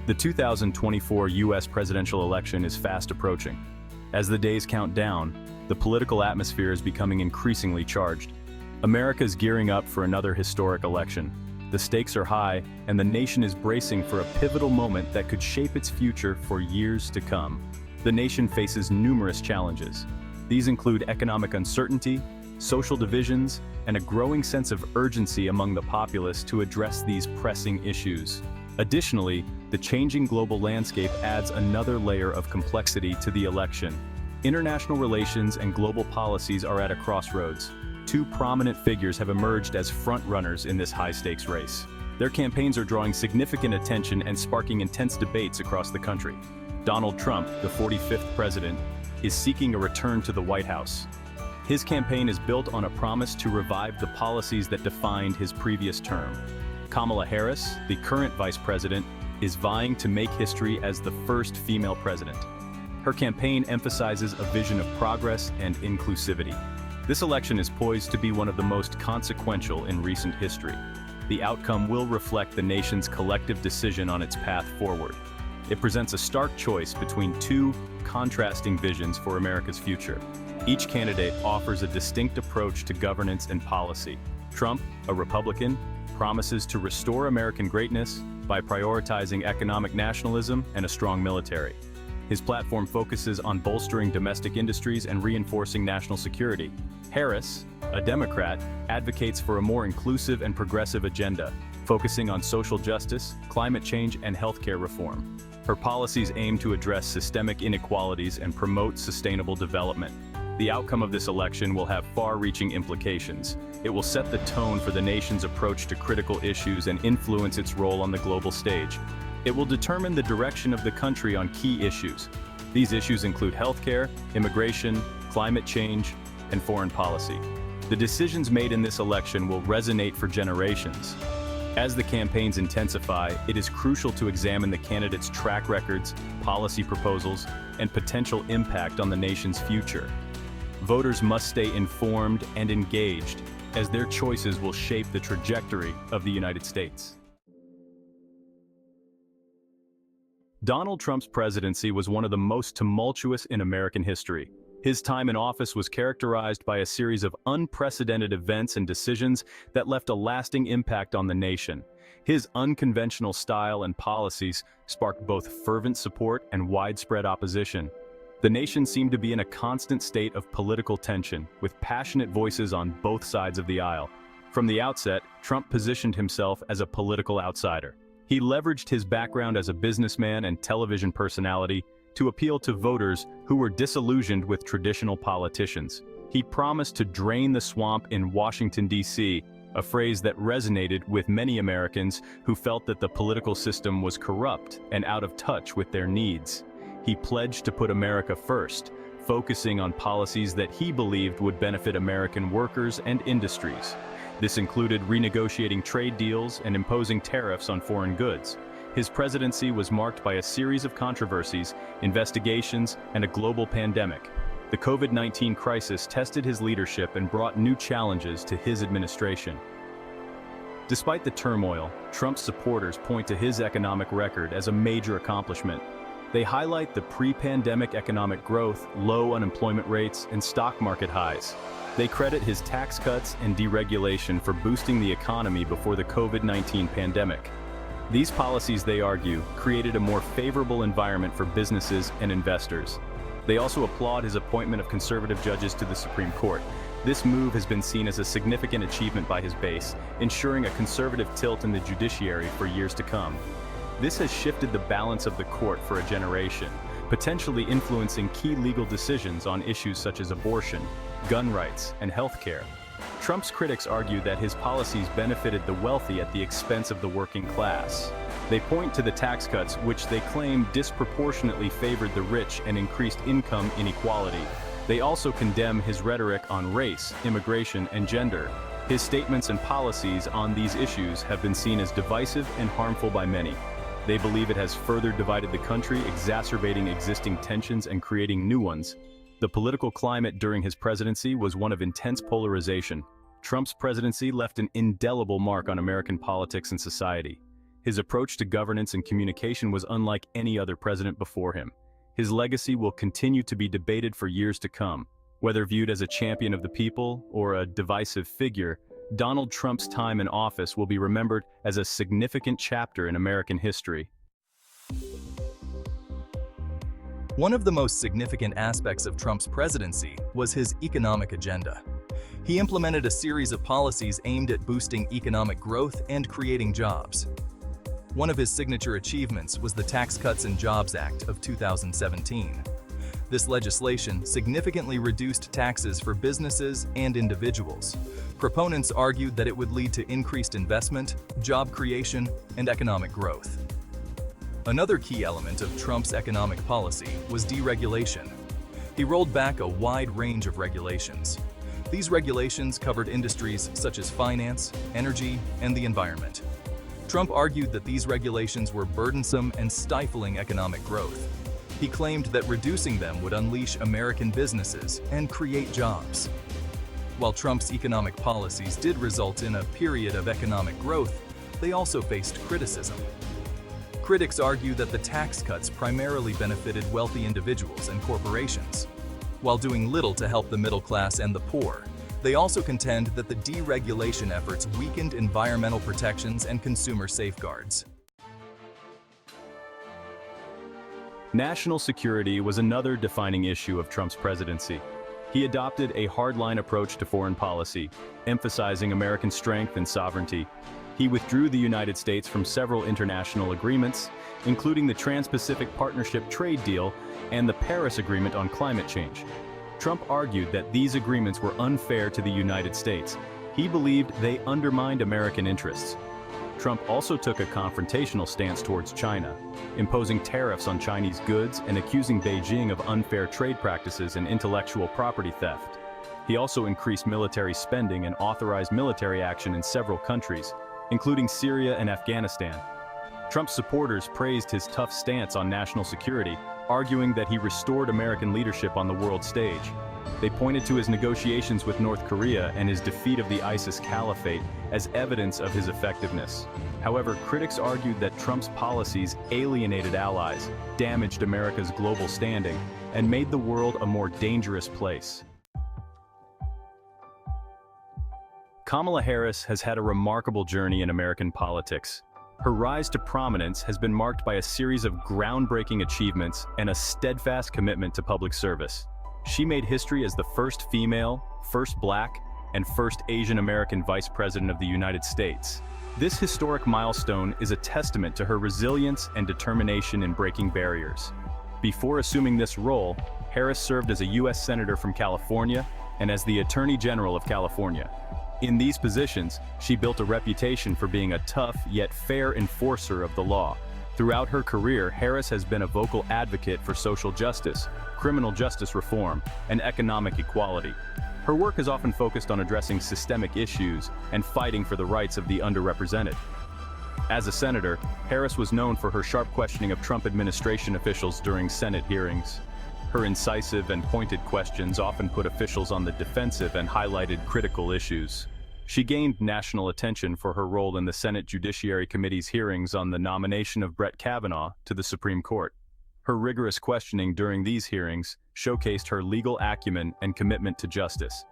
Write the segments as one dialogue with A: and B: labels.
A: The 2024 U.S. presidential election is fast approaching. As the days count down, the political atmosphere is becoming increasingly charged. America is gearing up for another historic election. The stakes are high, and the nation is bracing for a pivotal moment that could shape its future for years to come. The nation faces numerous challenges. These include economic uncertainty, social divisions, and a growing sense of urgency among the populace to address these pressing issues. Additionally, the changing global landscape adds another layer of complexity to the election. International relations and global policies are at a crossroads. Two prominent figures have emerged as front-runners in this high-stakes race. Their campaigns are drawing significant attention and sparking intense debates across the country. Donald Trump, the 45th president, is seeking a return to the White House. His campaign is built on a promise to revive the policies that defined his previous term. Kamala Harris, the current vice president, is vying to make history as the first female president. Her campaign emphasizes a vision of progress and inclusivity. This election is poised to be one of the most consequential in recent history. The outcome will reflect the nation's collective decision on its path forward. It presents a stark choice between two contrasting visions for America's future. Each candidate offers a distinct approach to governance and policy. Trump, a Republican, promises to restore American greatness by prioritizing economic nationalism and a strong military. His platform focuses on bolstering domestic industries and reinforcing national security. Harris, a Democrat, advocates for a more inclusive and progressive agenda, focusing on social justice, climate change, and healthcare reform. Her policies aim to address systemic inequalities and promote sustainable development. The outcome of this election will have far-reaching implications. It will set the tone for the nation's approach to critical issues and influence its role on the global stage. It will determine the direction of the country on key issues. These issues include healthcare, immigration, climate change, and foreign policy. The decisions made in this election will resonate for generations. As the campaigns intensify, it is crucial to examine the candidates' track records, policy proposals, and potential impact on the nation's future. Voters must stay informed and engaged, as their choices will shape the trajectory of the United States. Donald Trump's presidency was one of the most tumultuous in American history. His time in office was characterized by a series of unprecedented events and decisions that left a lasting impact on the nation. His unconventional style and policies sparked both fervent support and widespread opposition. The nation seemed to be in a constant state of political tension, with passionate voices on both sides of the aisle. From the outset, Trump positioned himself as a political outsider. He leveraged his background as a businessman and television personality to appeal to voters who were disillusioned with traditional politicians. He promised to drain the swamp in Washington, D.C., a phrase that resonated with many Americans who felt that the political system was corrupt and out of touch with their needs. He pledged to put America first, focusing on policies that he believed would benefit American workers and industries. This included renegotiating trade deals and imposing tariffs on foreign goods. His presidency was marked by a series of controversies, investigations, and a global pandemic. The COVID-19 crisis tested his leadership and brought new challenges to his administration. Despite the turmoil, Trump's supporters point to his economic record as a major accomplishment. They highlight the pre-pandemic economic growth, low unemployment rates, and stock market highs. They credit his tax cuts and deregulation for boosting the economy before the COVID-19 pandemic. These policies, they argue, created a more favorable environment for businesses and investors. They also applaud his appointment of conservative judges to the Supreme Court. This move has been seen as a significant achievement by his base, ensuring a conservative tilt in the judiciary for years to come. This has shifted the balance of the court for a generation, potentially influencing key legal decisions on issues such as abortion, gun rights, and healthcare. Trump's critics argue that his policies benefited the wealthy at the expense of the working class. They point to the tax cuts, which they claim disproportionately favored the rich and increased income inequality. They also condemn his rhetoric on race, immigration, and gender. His statements and policies on these issues have been seen as divisive and harmful by many. They believe it has further divided the country, exacerbating existing tensions and creating new ones. The political climate during his presidency was one of intense polarization. Trump's presidency left an indelible mark on American politics and society. His approach to governance and communication was unlike any other president before him. His legacy will continue to be debated for years to come. Whether viewed as a champion of the people or a divisive figure, Donald Trump's time in office will be remembered as a significant chapter in American history.
B: One of the most significant aspects of Trump's presidency was his economic agenda. He implemented a series of policies aimed at boosting economic growth and creating jobs. One of his signature achievements was the Tax Cuts and Jobs Act of 2017. This legislation significantly reduced taxes for businesses and individuals. Proponents argued that it would lead to increased investment, job creation, and economic growth. Another key element of Trump's economic policy was deregulation. He rolled back a wide range of regulations. These regulations covered industries such as finance, energy, and the environment. Trump argued that these regulations were burdensome and stifling economic growth. He claimed that reducing them would unleash American businesses and create jobs. While Trump's economic policies did result in a period of economic growth, they also faced criticism. Critics argue that the tax cuts primarily benefited wealthy individuals and corporations, while doing little to help the middle class and the poor. They also contend that the deregulation efforts weakened environmental protections and consumer safeguards.
A: National security was another defining issue of Trump's presidency. He adopted a hardline approach to foreign policy, emphasizing American strength and sovereignty. He withdrew the United States from several international agreements, including the Trans-Pacific Partnership trade deal and the Paris Agreement on climate change. Trump argued that these agreements were unfair to the United States. He believed they undermined American interests. Trump also took a confrontational stance towards China, imposing tariffs on Chinese goods and accusing Beijing of unfair trade practices and intellectual property theft. He also increased military spending and authorized military action in several countries, including Syria and Afghanistan. Trump's supporters praised his tough stance on national security, arguing that he restored American leadership on the world stage. They pointed to his negotiations with North Korea and his defeat of the ISIS caliphate as evidence of his effectiveness. However, critics argued that Trump's policies alienated allies, damaged America's global standing, and made the world a more dangerous place. Kamala Harris has had a remarkable journey in American politics. Her rise to prominence has been marked by a series of groundbreaking achievements and a steadfast commitment to public service. She made history as the first female, first Black, and first Asian American Vice President of the United States. This historic milestone is a testament to her resilience and determination in breaking barriers. Before assuming this role, Harris served as a U.S. Senator from California and as the Attorney General of California. In these positions, she built a reputation for being a tough yet fair enforcer of the law. Throughout her career, Harris has been a vocal advocate for social justice, criminal justice reform, and economic equality. Her work has often focused on addressing systemic issues and fighting for the rights of the underrepresented. As a senator, Harris was known for her sharp questioning of Trump administration officials during Senate hearings. Her incisive and pointed questions often put officials on the defensive and highlighted critical issues. She gained national attention for her role in the Senate Judiciary Committee's hearings on the nomination of Brett Kavanaugh to the Supreme Court. Her rigorous questioning during these hearings showcased her legal acumen and commitment to justice.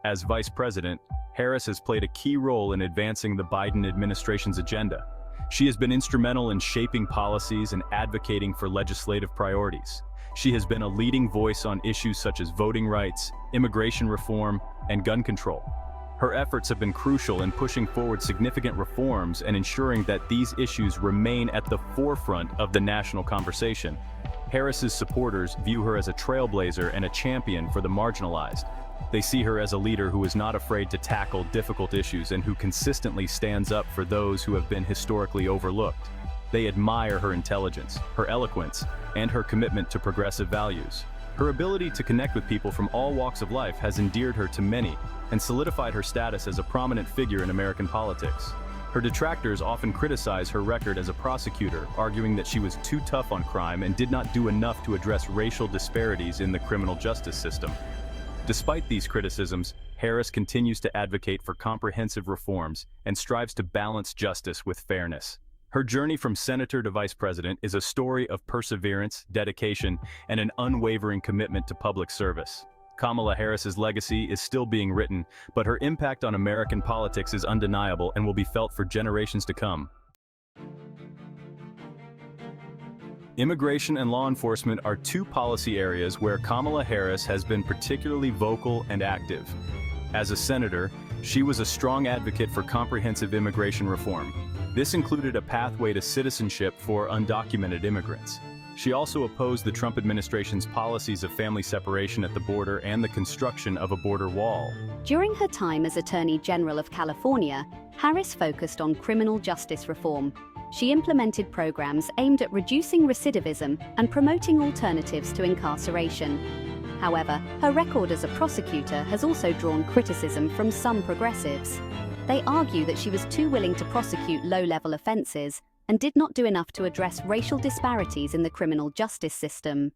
A: As Vice President, Harris has played a key role in advancing the Biden administration's agenda. She has been instrumental in shaping policies and advocating for legislative priorities. She has been a leading voice on issues such as voting rights, immigration reform, and gun control. Her efforts have been crucial in pushing forward significant reforms and ensuring that these issues remain at the forefront of the national conversation. Harris's supporters view her as a trailblazer and a champion for the marginalized. They see her as a leader who is not afraid to tackle difficult issues and who consistently stands up for those who have been historically overlooked. They admire her intelligence, her eloquence, and her commitment to progressive values. Her ability to connect with people from all walks of life has endeared her to many and solidified her status as a prominent figure in American politics. Her detractors often criticize her record as a prosecutor, arguing that she was too tough on crime and did not do enough to address racial disparities in the criminal justice system. Despite these criticisms, Harris continues to advocate for comprehensive reforms and strives to balance justice with fairness. Her journey from senator to vice president is a story of perseverance, dedication, and an unwavering commitment to public service. Kamala Harris's legacy is still being written, but her impact on American politics is undeniable and will be felt for generations to come. Immigration and law enforcement are two policy areas where Kamala Harris has been particularly vocal and active. As a senator, she was a strong advocate for comprehensive immigration reform. This included a pathway to citizenship for undocumented immigrants. She also opposed the Trump administration's policies of family separation at the border and the construction of a border wall.
C: During her time as Attorney General of California, Harris focused on criminal justice reform. She implemented programs aimed at reducing recidivism and promoting alternatives to incarceration. However, her record as a prosecutor has also drawn criticism from some progressives. They argue that she was too willing to prosecute low-level offenses and did not do enough to address racial disparities in the criminal justice system.